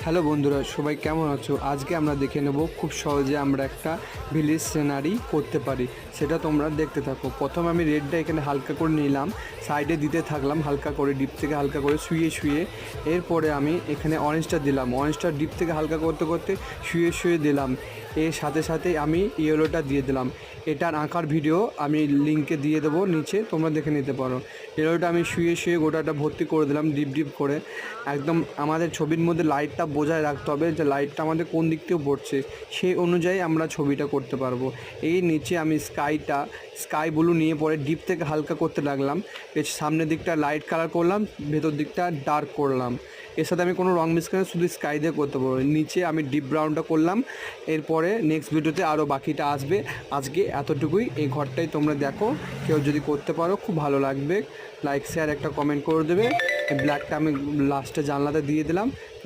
Hello বন্ধুরা, সবাই কেমন আছো? আজকে আমরা দেখে নেব খুব সহজে আমরা একটা ভিলেজ সিনারি করতে পারি। সেটা তোমরা দেখতে থাকো। প্রথম আমি রেডটা এখানে হালকা করে নিলাম, সাইডে দিতে থাকলাম হালকা করে, ডিপ থেকে হালকা করে শুয়ে শুয়ে। এরপরে আমি এখানে অরেঞ্জটা দিলাম, অরেঞ্জটা ডিপ থেকে হালকা করতে করতে শুয়ে শুয়ে দিলাম। এর সাথে সাথে আমি ইয়েলোটা দিয়ে দিলাম। এটার আঁকার ভিডিও আমি লিঙ্কে দিয়ে দেবো নিচে, তোমরা দেখে নিতে পারো। ইয়েলোটা আমি শুয়ে শুয়ে গোটাটা ভর্তি করে দিলাম ডিপ ডিপ করে। একদম আমাদের ছবির মধ্যে লাইটটা বজায় রাখতে হবে, যে লাইটটা আমাদের কোন দিক থেকে পড়ছে সেই অনুযায়ী আমরা ছবিটা করতে পারবো। এই নিচে আমি স্কাই ব্লু নিয়ে পরে ডিপ থেকে হালকা করতে লাগলাম। এর সামনের দিকটা লাইট কালার করলাম, ভেতর দিকটা ডার্ক করলাম। এর সাথে আমি কোনো রং মিক্স করে শুধু স্কাই দিয়ে করতে পারবো। নিচে আমি ডিপ ব্রাউনটা করলাম। এরপরে নেক্সট ভিডিওতে আরও বাকিটা আসবে। আজকে এতটুকুই, এই ঘরটাই তোমরা দেখো। কেউ যদি করতে পারো খুব ভালো লাগবে। লাইক শেয়ার একটা কমেন্ট করে দেবে। ব্ল্যাকটা আমি লাস্টে জানলাতে দিয়ে দিলাম।